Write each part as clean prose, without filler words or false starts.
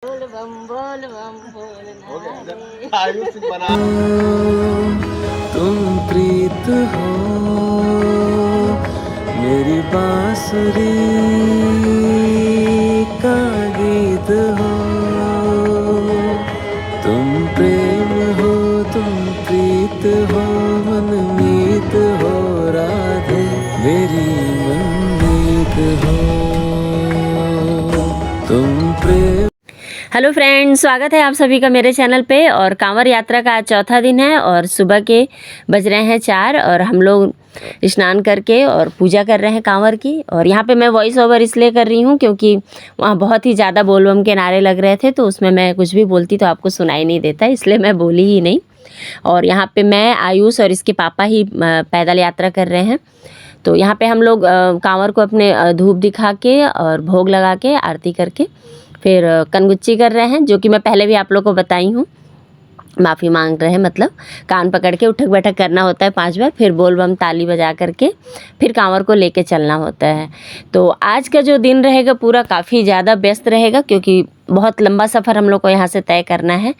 तुम प्रीत हो मेरी बांसुरी का गीत हो, तुम प्रेम हो तुम प्रीत हो मनमीत हो राधे मेरी मनमीत हो तुम प्रेम। हेलो फ्रेंड्स, स्वागत है आप सभी का मेरे चैनल पे। और कांवर यात्रा का आज चौथा दिन है और सुबह के बज रहे हैं 4 और हम लोग स्नान करके और पूजा कर रहे हैं कांवर की। और यहाँ पे मैं वॉइस ओवर इसलिए कर रही हूँ क्योंकि वहाँ बहुत ही ज़्यादा बोल बम के नारे लग रहे थे, तो उसमें मैं कुछ भी बोलती तो आपको सुनाई नहीं देता, इसलिए मैं बोली ही नहीं। और यहाँ पर मैं, आयुष और इसके पापा ही पैदल यात्रा कर रहे हैं। तो यहाँ पर हम लोग कांवर को अपने धूप दिखा के और भोग लगा के आरती करके फिर कनगुच्ची कर रहे हैं, जो कि मैं पहले भी आप लोगों को बताई हूँ। माफ़ी मांग रहे हैं, मतलब कान पकड़ के उठक बैठक करना होता है 5 बार, फिर बोल बम ताली बजा करके फिर कांवर को लेके चलना होता है। तो आज का जो दिन रहेगा पूरा काफ़ी ज़्यादा व्यस्त रहेगा क्योंकि बहुत लंबा सफ़र हम लोग को यहाँ से तय करना है।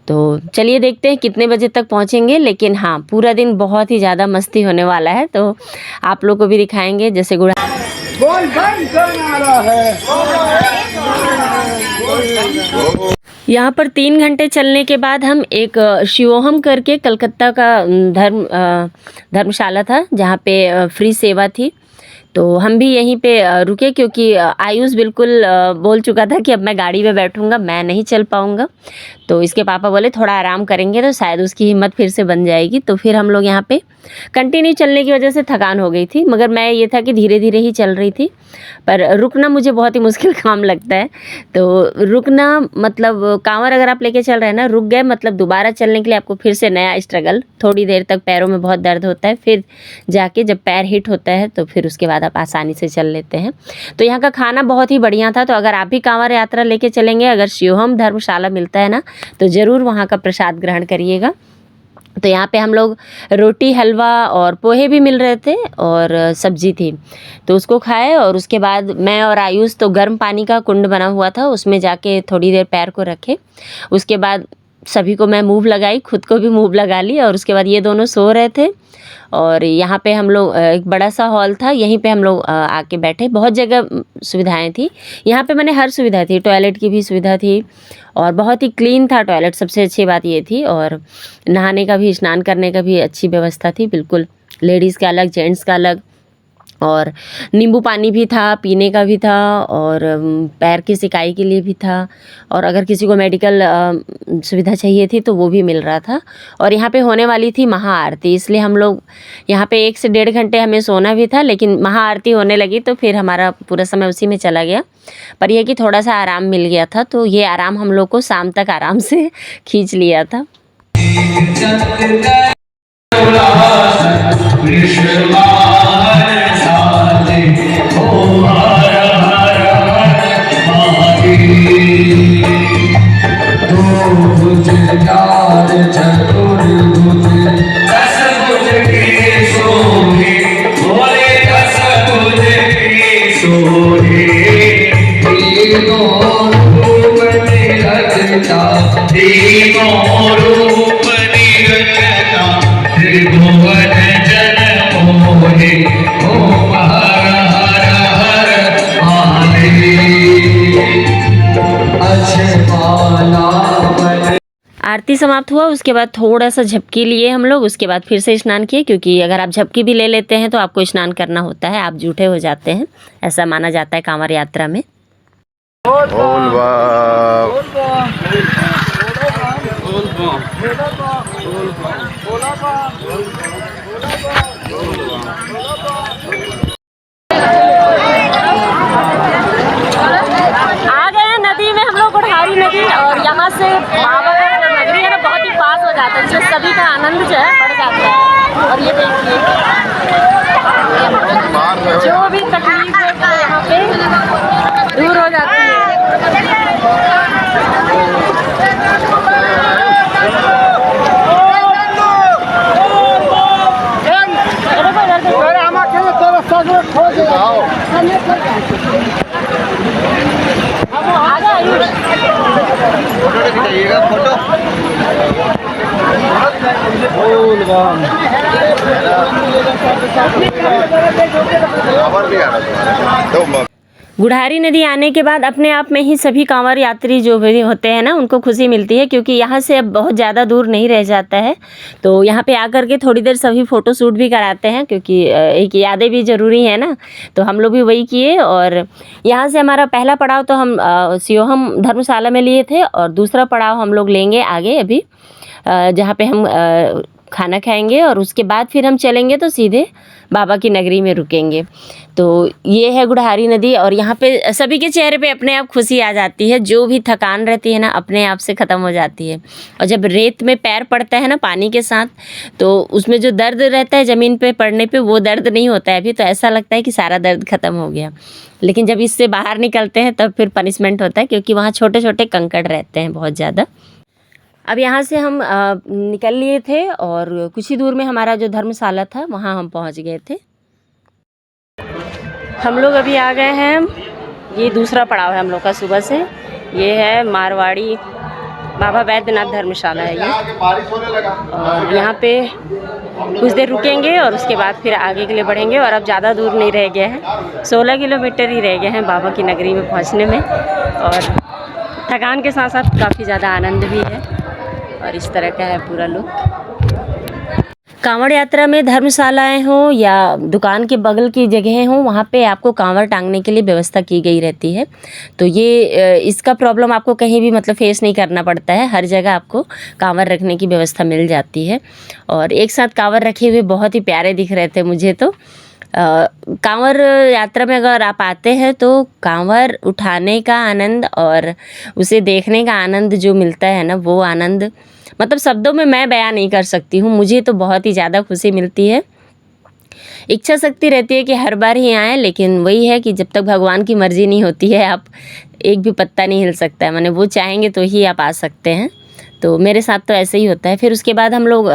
तो चलिए देखते हैं कितने बजे तक पहुँचेंगे, लेकिन हाँ पूरा दिन बहुत ही ज़्यादा मस्ती होने वाला है, तो आप लोग को भी दिखाएँगे। जैसे गुड़ा यहाँ पर 3 घंटे चलने के बाद हम एक शिवोहम करके कलकत्ता का धर्मशाला था जहाँ पे फ्री सेवा थी, तो हम भी यहीं पे रुके क्योंकि आयुष बिल्कुल बोल चुका था कि अब मैं गाड़ी में बैठूंगा, मैं नहीं चल पाऊंगा। तो इसके पापा बोले थोड़ा आराम करेंगे तो शायद उसकी हिम्मत फिर से बन जाएगी। तो फिर हम लोग यहाँ पे कंटिन्यू चलने की वजह से थकान हो गई थी, मगर मैं ये था कि धीरे धीरे ही चल रही थी। पर रुकना मुझे बहुत ही मुश्किल काम लगता है। तो रुकना मतलब कांवर अगर आप लेके चल रहे हैं ना, रुक गए मतलब दोबारा चलने के लिए आपको फिर से नया स्ट्रगल। थोड़ी देर तक पैरों में बहुत दर्द होता है, फिर जाके जब पैर हिट होता है तो फिर उसके बाद आप आसानी से चल लेते हैं। तो यहाँ का खाना बहुत ही बढ़िया था। तो अगर आप भी कांवर यात्रा लेके चलेंगे, अगर शिवोहम धर्मशाला मिलता है ना, तो ज़रूर वहाँ का प्रसाद ग्रहण करिएगा। तो यहाँ पे हम लोग रोटी, हलवा और पोहे भी मिल रहे थे और सब्जी थी, तो उसको खाए। और उसके बाद मैं और आयुष तो गर्म पानी का कुंड बना हुआ था, उसमें जाके थोड़ी देर पैर को रखे। उसके बाद सभी को मैं मूव लगाई, खुद को भी मूव लगा ली। और उसके बाद ये दोनों सो रहे थे और यहाँ पे हम लोग, एक बड़ा सा हॉल था, यहीं पे हम लोग आके बैठे। बहुत जगह सुविधाएं थी यहाँ पे, मैंने हर सुविधा थी, टॉयलेट की भी सुविधा थी और बहुत ही क्लीन था टॉयलेट, सबसे अच्छी बात ये थी। और नहाने का भी, स्नान करने का भी अच्छी व्यवस्था थी, बिल्कुल लेडीज़ का अलग, जेंट्स का अलग। और नींबू पानी भी था, पीने का भी था, और पैर की सिकाई के लिए भी था। और अगर किसी को मेडिकल सुविधा चाहिए थी तो वो भी मिल रहा था। और यहाँ पे होने वाली थी महाआरती, इसलिए हम लोग यहाँ पे 1 से 1.5 घंटे हमें सोना भी था, लेकिन महाआरती होने लगी तो फिर हमारा पूरा समय उसी में चला गया। पर यह कि थोड़ा सा आराम मिल गया था, तो ये आराम हम लोग को शाम तक आराम से खींच लिया था। आरती समाप्त हुआ, उसके बाद थोड़ा सा झपकी लिए हम लोग, उसके बाद फिर से स्नान किए, क्योंकि अगर आप झपकी भी ले लेते हैं तो आपको स्नान करना होता है, आप जूठे हो जाते हैं, ऐसा माना जाता है कांवर यात्रा में। आ गए नदी में हम लोग, गुढ़ारी नदी, और यहाँ से बाबा नगरी है ना, बहुत ही पास हो जाता है, जिससे सभी का आनंद जो है बढ़ जाता है। और ये देखिए जो भी तकलीफ है यहाँ पे दूर हो जाती है। आजा गुढ़ारी नदी आने के बाद अपने आप में ही सभी कांवड़ यात्री जो भी होते हैं ना, उनको खुशी मिलती है, क्योंकि यहाँ से अब बहुत ज़्यादा दूर नहीं रह जाता है। तो यहाँ पे आकर के थोड़ी देर सभी फ़ोटो शूट भी कराते हैं, क्योंकि एक यादें भी ज़रूरी है ना। तो हम लोग भी वही किए, और यहाँ से हमारा पहला पड़ाव तो हम सियोहम धर्मशाला में लिए थे, और दूसरा पड़ाव हम लोग लेंगे आगे अभी, जहाँ पे हम खाना खाएंगे, और उसके बाद फिर हम चलेंगे तो सीधे बाबा की नगरी में रुकेंगे। तो ये है गुढ़ारी नदी, और यहाँ पे सभी के चेहरे पे अपने आप खुशी आ जाती है। जो भी थकान रहती है ना, अपने आप से ख़त्म हो जाती है। और जब रेत में पैर पड़ता है ना पानी के साथ, तो उसमें जो दर्द रहता है ज़मीन पे पड़ने पे, वो दर्द नहीं होता है अभी। तो ऐसा लगता है कि सारा दर्द ख़त्म हो गया, लेकिन जब इससे बाहर निकलते हैं तब फिर पनिशमेंट होता है, क्योंकि वहाँ छोटे छोटे कंकड़ रहते हैं बहुत ज़्यादा। अब यहाँ से हम निकल लिए थे, और कुछ ही दूर में हमारा जो धर्मशाला था वहाँ हम पहुँच गए थे। हम लोग अभी आ गए हैं, ये दूसरा पड़ाव है हम लोग का सुबह से। ये है मारवाड़ी बाबा वैद्यनाथ धर्मशाला है ये, और यहाँ पे कुछ देर रुकेंगे और उसके बाद फिर आगे के लिए बढ़ेंगे। और अब ज़्यादा दूर नहीं रह गया है, 16 किलोमीटर ही रह गए हैं बाबा की नगरी में पहुँचने में। और थकान के साथ साथ काफ़ी ज़्यादा आनंद भी है, और इस तरह का है पूरा लुक। कांवड़ यात्रा में धर्मशालाएं हों या दुकान के बगल की जगहें हों, वहाँ पे आपको कांवड़ टांगने के लिए व्यवस्था की गई रहती है। तो ये इसका प्रॉब्लम आपको कहीं भी मतलब फेस नहीं करना पड़ता है। हर जगह आपको कांवड़ रखने की व्यवस्था मिल जाती है, और एक साथ कांवड़ रखे हुए बहुत ही प्यारे दिख रहे थे मुझे तो। कांवड़ यात्रा में अगर आप आते हैं तो कांवड़ उठाने का आनंद और उसे देखने का आनंद जो मिलता है ना, वो आनंद मतलब शब्दों में मैं बयां नहीं कर सकती हूँ। मुझे तो बहुत ही ज़्यादा खुशी मिलती है। इच्छा शक्ति रहती है कि हर बार ही आएँ, लेकिन वही है कि जब तक भगवान की मर्ज़ी नहीं होती है, आप एक भी पत्ता नहीं हिल सकता है। माने वो चाहेंगे तो ही आप आ सकते हैं। तो मेरे साथ तो ऐसे ही होता है। फिर उसके बाद हम लोग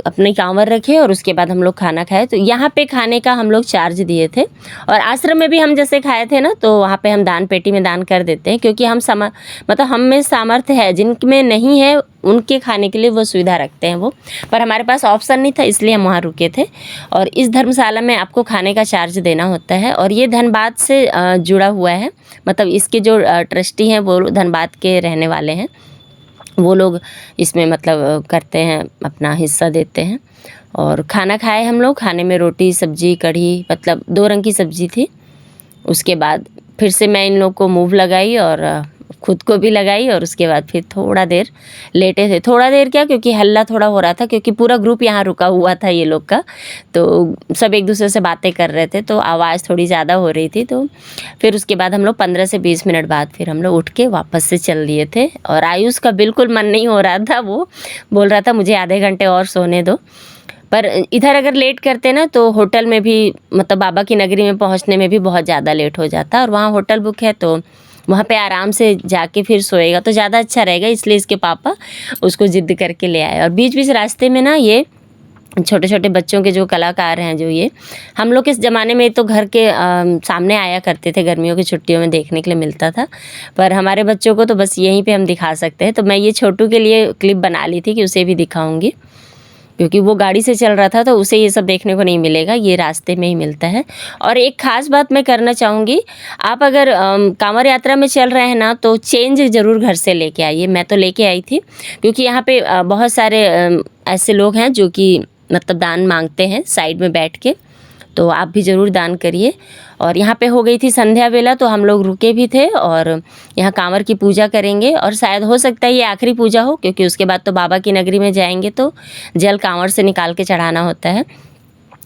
अपने कांवड़ रखे, और उसके बाद हम लोग खाना खाए। तो यहाँ पे खाने का हम लोग चार्ज दिए थे, और आश्रम में भी हम जैसे खाए थे ना, तो वहाँ पे हम दान पेटी में दान कर देते हैं, क्योंकि हम मतलब हम में सामर्थ्य है, जिनमें नहीं है उनके खाने के लिए वो सुविधा रखते हैं वो। पर हमारे पास ऑप्शन नहीं था, इसलिए हम वहाँ रुके थे। और इस धर्मशाला में आपको खाने का चार्ज देना होता है, और ये धनबाद से जुड़ा हुआ है। मतलब इसके जो ट्रस्टी हैं वो धनबाद के रहने वाले हैं, वो लोग इसमें मतलब करते हैं, अपना हिस्सा देते हैं। और खाना खाए हम लोग। खाने में रोटी सब्जी कढ़ी, मतलब 2 रंग की सब्जी थी। उसके बाद फिर से मैं इन लोग को मूव लगाई और खुद को भी लगाई, और उसके बाद फिर थोड़ा देर लेटे थे। थोड़ा देर क्या, क्योंकि हल्ला थोड़ा हो रहा था, क्योंकि पूरा ग्रुप यहाँ रुका हुआ था ये लोग का। तो सब एक दूसरे से बातें कर रहे थे, तो आवाज़ थोड़ी ज़्यादा हो रही थी। तो फिर उसके बाद हम लोग 15 से 20 मिनट बाद फिर हम लोग उठ के वापस से चल दिए थे। और आयुष का बिल्कुल मन नहीं हो रहा था, वो बोल रहा था मुझे आधे घंटे और सोने दो। पर इधर अगर लेट करते ना, तो होटल में भी मतलब बाबा की नगरी में पहुँचने में भी बहुत ज़्यादा लेट हो जाता। और वहाँ होटल बुक है, तो वहाँ पे आराम से जाके फिर सोएगा तो ज़्यादा अच्छा रहेगा। इसलिए इसके पापा उसको ज़िद करके ले आए। और बीच बीच रास्ते में ना, ये छोटे छोटे बच्चों के जो कलाकार हैं, जो ये हम लोग के इस ज़माने में तो घर के सामने आया करते थे, गर्मियों की छुट्टियों में देखने के लिए मिलता था। पर हमारे बच्चों को तो बस यहीं पे हम दिखा सकते हैं। तो मैं ये छोटू के लिए क्लिप बना ली थी कि उसे भी दिखाऊंगी, क्योंकि वो गाड़ी से चल रहा था, तो उसे ये सब देखने को नहीं मिलेगा, ये रास्ते में ही मिलता है। और एक ख़ास बात मैं करना चाहूँगी, आप अगर कांवड़ यात्रा में चल रहे हैं ना, तो चेंज ज़रूर घर से लेके आइए। मैं तो लेके आई थी, क्योंकि यहाँ पे बहुत सारे ऐसे लोग हैं जो कि मतलब दान मांगते हैं साइड में बैठ के, तो आप भी ज़रूर दान करिए। और यहाँ पे हो गई थी संध्या वेला, तो हम लोग रुके भी थे, और यहाँ कांवड़ की पूजा करेंगे। और शायद हो सकता है ये आखिरी पूजा हो, क्योंकि उसके बाद तो बाबा की नगरी में जाएंगे तो जल कांवड़ से निकाल के चढ़ाना होता है।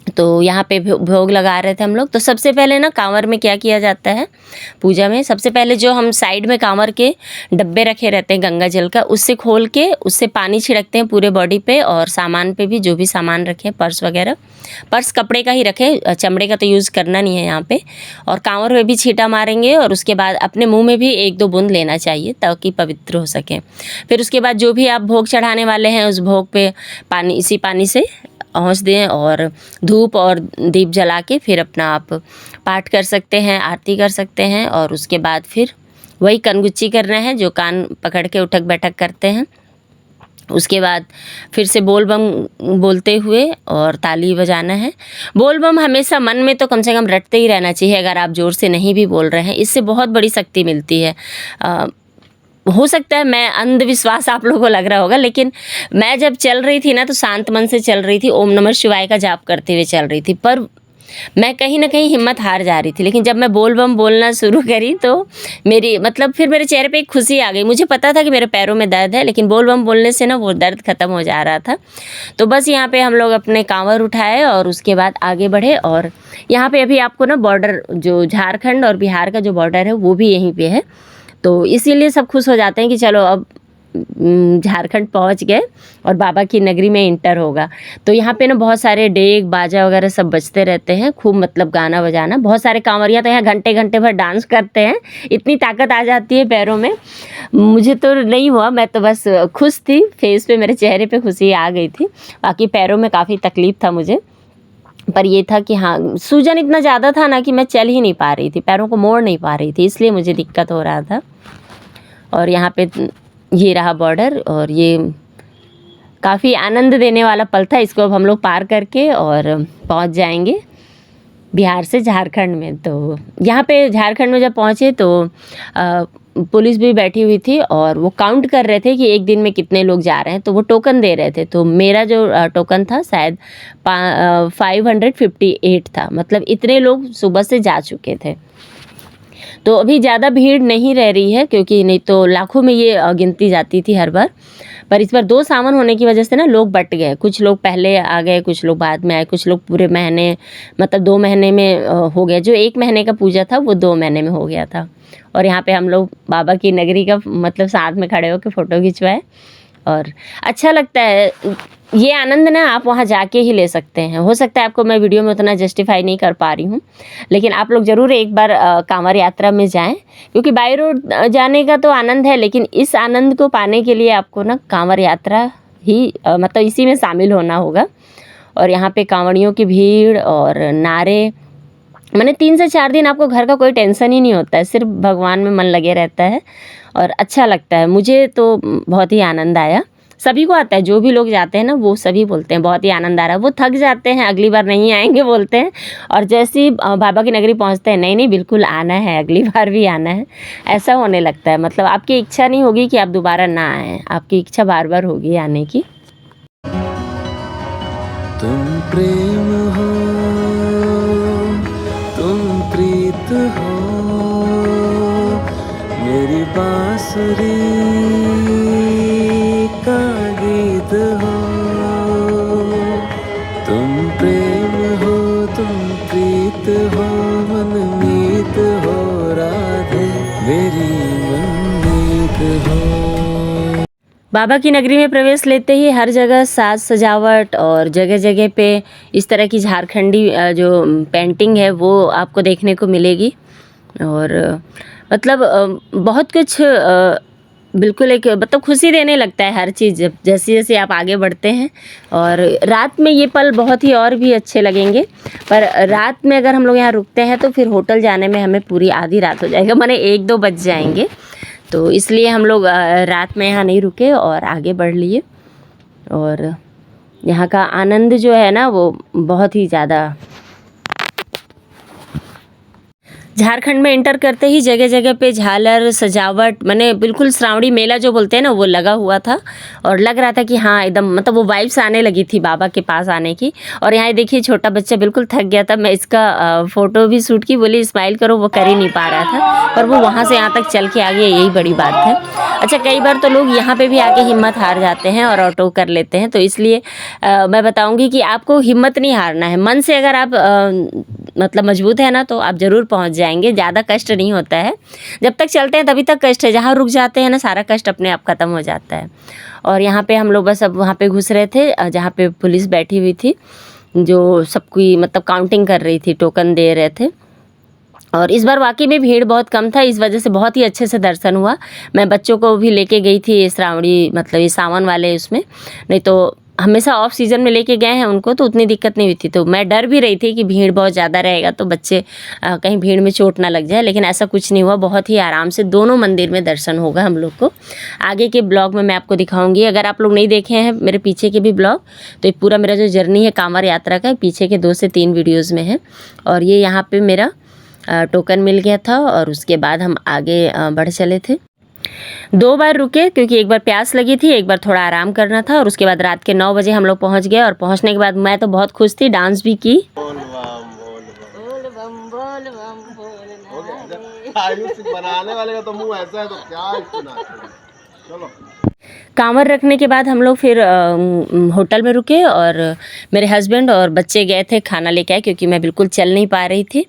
तो यहाँ पे भोग लगा रहे थे हम लोग। तो सबसे पहले ना कांवड़ में क्या किया जाता है पूजा में, सबसे पहले जो हम साइड में कांवड़ के डब्बे रखे रहते हैं गंगा जल का, उससे खोल के उससे पानी छिड़कते हैं पूरे बॉडी पे और सामान पे भी, जो भी सामान रखें, पर्स वगैरह। पर्स कपड़े का ही रखें, चमड़े का तो यूज़ करना नहीं है यहाँ पे। और कांवड़ में भी छींटा मारेंगे, और उसके बाद अपने मुँह में भी 1-2 बूंद लेना चाहिए, ताकि पवित्र हो सकें। फिर उसके बाद जो भी आप भोग चढ़ाने वाले हैं, उस भोग पे पानी, इसी पानी से पहुँच दें, और धूप और दीप जला के फिर अपना आप पाठ कर सकते हैं, आरती कर सकते हैं। और उसके बाद फिर वही कनगुच्ची करना है, जो कान पकड़ के उठक बैठक करते हैं। उसके बाद फिर से बोल बम बोलते हुए और ताली बजाना है। बोल बम हमेशा मन में तो कम से कम रटते ही रहना चाहिए, अगर आप ज़ोर से नहीं भी बोल रहे हैं, इससे बहुत बड़ी शक्ति मिलती है। हो सकता है मैं अंधविश्वास आप लोगों को लग रहा होगा, लेकिन मैं जब चल रही थी ना तो शांत मन से चल रही थी, ओम नमः शिवाय का जाप करते हुए चल रही थी, पर मैं कहीं ना कहीं हिम्मत हार जा रही थी। लेकिन जब मैं बोल बम बोलना शुरू करी तो मेरी मतलब फिर मेरे चेहरे पे एक खुशी आ गई। मुझे पता था कि मेरे पैरों में दर्द है, लेकिन बोल बम बोलने से ना वो दर्द ख़त्म हो जा रहा था। तो बस यहाँ पे हम लोग अपने कांवर उठाए और उसके बाद आगे बढ़े। और यहाँ पे अभी आपको ना बॉर्डर, जो झारखंड और बिहार का जो बॉर्डर है वो भी यहीं पे है, तो इसीलिए सब खुश हो जाते हैं कि चलो अब झारखंड पहुंच गए और बाबा की नगरी में इंटर होगा। तो यहाँ पे ना बहुत सारे डेग बाजा वगैरह सब बजते रहते हैं, खूब मतलब गाना बजाना। बहुत सारे कांवरिया तो यहाँ घंटे घंटे भर डांस करते हैं, इतनी ताकत आ जाती है पैरों में। मुझे तो नहीं हुआ, मैं तो बस खुश थी, फेस पे मेरे चेहरे पे खुशी आ गई थी। बाकी पैरों में काफ़ी तकलीफ़ था मुझे, पर ये था कि हाँ, सूजन इतना ज़्यादा था ना कि मैं चल ही नहीं पा रही थी, पैरों को मोड़ नहीं पा रही थी, इसलिए मुझे दिक्कत हो रहा था। और यहाँ पे ये रहा बॉर्डर, और ये काफ़ी आनंद देने वाला पल था। इसको अब हम लोग पार करके और पहुँच जाएंगे बिहार से झारखंड में। तो यहाँ पे झारखंड में जब पहुँचे तो पुलिस भी बैठी हुई थी और वो काउंट कर रहे थे कि एक दिन में कितने लोग जा रहे हैं, तो वो टोकन दे रहे थे। तो मेरा जो टोकन था शायद 558 था, मतलब इतने लोग सुबह से जा चुके थे। तो अभी ज़्यादा भीड़ नहीं रह रही है, क्योंकि नहीं तो लाखों में ये गिनती जाती थी हर बार। पर इस बार 2 सावन होने की वजह से ना लोग बट गए, कुछ लोग पहले आ गए, कुछ लोग बाद में आए, कुछ लोग पूरे महीने मतलब 2 महीने में हो गया। जो 1 महीने का पूजा था वो 2 महीने में हो गया था। और यहाँ पे हम लोग बाबा की नगरी का मतलब साथ में खड़े होकर फ़ोटो खिंचवाए और अच्छा लगता है। ये आनंद ना आप वहाँ जाके ही ले सकते हैं। हो सकता है आपको मैं वीडियो में उतना जस्टिफाई नहीं कर पा रही हूँ, लेकिन आप लोग ज़रूर एक बार कांवर यात्रा में जाएं, क्योंकि बाई रोड जाने का तो आनंद है, लेकिन इस आनंद को पाने के लिए आपको ना कांवर यात्रा ही मतलब इसी में शामिल होना होगा। और यहाँ पे कांवड़ियों की भीड़ और नारे, मैंने 3 से 4 दिन आपको घर का कोई टेंशन ही नहीं होता है, सिर्फ भगवान में मन लगे रहता है और अच्छा लगता है। मुझे तो बहुत ही आनंद आया, सभी को आता है, जो भी लोग जाते हैं ना वो सभी बोलते हैं बहुत ही आनंद आ रहा है। वो थक जाते हैं, अगली बार नहीं आएंगे बोलते हैं, और जैसे ही बाबा की नगरी पहुंचते हैं, नहीं नहीं बिल्कुल आना है, अगली बार भी आना है, ऐसा होने लगता है। मतलब आपकी इच्छा नहीं होगी कि आप दोबारा ना आएँ, आपकी इच्छा बार बार होगी आने की। तुम प्रेम हो, तुम प्रीत हो, मेरी बांसुरी का गीत हो। तुम प्रेम हो, तुम प्रीत हो, मनमीत हो राधे, मेरी मनमीत हो। बाबा की नगरी में प्रवेश लेते ही हर जगह साज सजावट और जगह जगह पे इस तरह की झारखंडी जो पेंटिंग है वो आपको देखने को मिलेगी। और मतलब बहुत कुछ बिल्कुल एक मतलब खुशी देने लगता है हर चीज़, जैसे जैसे आप आगे बढ़ते हैं। और रात में ये पल बहुत ही और भी अच्छे लगेंगे। पर रात में अगर हम लोग यहाँ रुकते हैं तो फिर होटल जाने में हमें पूरी आधी रात हो जाएगा, माने 1-2 बज जाएंगे। तो इसलिए हम लोग रात में यहाँ नहीं रुके और आगे बढ़ लिए। और यहाँ का आनंद जो है ना वो बहुत ही ज़्यादा। झारखंड में एंटर करते ही जगह जगह पे झालर सजावट, माने बिल्कुल श्रावणी मेला जो बोलते हैं ना वो लगा हुआ था। और लग रहा था कि हाँ एकदम मतलब वो वाइब्स आने लगी थी बाबा के पास आने की। और यहाँ देखिए छोटा बच्चा बिल्कुल थक गया था, मैं इसका फ़ोटो भी शूट की, बोली स्माइल करो, वो कर ही नहीं पा रहा था, पर वो वहाँ से यहाँ तक चल के आ गया, यही बड़ी बात है। अच्छा, कई बार तो लोग यहाँ पर भी आके हिम्मत हार जाते हैं और ऑटो कर लेते हैं, तो इसलिए मैं बताऊँगी कि आपको हिम्मत नहीं हारना है। मन से अगर आप मतलब मजबूत है ना तो आप ज़रूर पहुँच जाएंगे। ज़्यादा कष्ट नहीं होता है, जब तक चलते हैं तभी तक कष्ट है, जहाँ रुक जाते हैं ना सारा कष्ट अपने आप ख़त्म हो जाता है। और यहाँ पे हम लोग बस अब वहाँ पे घुस रहे थे जहाँ पे पुलिस बैठी हुई थी, जो सबकी मतलब काउंटिंग कर रही थी, टोकन दे रहे थे। और इस बार वाकई में भीड़ बहुत कम था, इस वजह से बहुत ही अच्छे से दर्शन हुआ। मैं बच्चों को भी लेके गई थी श्रावणी मतलब ये सावन वाले उसमें, नहीं तो हमेशा ऑफ सीज़न में लेके गए हैं उनको, तो उतनी दिक्कत नहीं हुई थी। तो मैं डर भी रही थी कि भीड़ बहुत ज़्यादा रहेगा तो बच्चे कहीं भीड़ में चोट ना लग जाए, लेकिन ऐसा कुछ नहीं हुआ। बहुत ही आराम से दोनों मंदिर में दर्शन होगा हम लोग को। आगे के ब्लॉग में मैं आपको दिखाऊंगी। अगर आप लोग नहीं देखे हैं मेरे पीछे के भी ब्लॉग, तो ये पूरा मेरा जो जर्नी है कांवड़ यात्रा का, पीछे के 2 से 3 वीडियोज़ में है। और ये यहाँ पर मेरा टोकन मिल गया था और उसके बाद हम आगे बढ़ चले थे। 2 बार रुके क्योंकि एक बार प्यास लगी थी, एक बार थोड़ा आराम करना था, और उसके बाद रात के 9 बजे हम लोग पहुंच गए। और पहुंचने के बाद मैं तो बहुत खुश थी, डांस भी की। बनाने वाले का तो मुंह ऐसा है तो क्या चलो। कांवर रखने के बाद हम लोग फिर होटल में रुके और मेरे हस्बैंड और बच्चे गए थे खाना लेके आए, क्योंकि मैं बिल्कुल चल नहीं पा रही थी।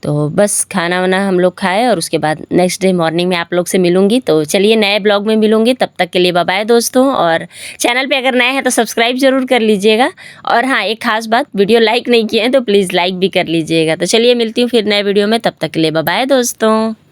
तो बस खाना वाना हम लोग खाए और उसके बाद नेक्स्ट डे मॉर्निंग में आप लोग से मिलूंगी। तो चलिए नए ब्लॉग में मिलूंगी, तब तक के लिए बाय बाय दोस्तों। और चैनल पे अगर नए हैं तो सब्सक्राइब ज़रूर कर लीजिएगा। और हाँ, एक खास बात, वीडियो लाइक नहीं किए हैं तो प्लीज़ लाइक भी कर लीजिएगा। तो चलिए मिलती हूँ फिर नए वीडियो में, तब तक के लिए बाय बाय दोस्तों।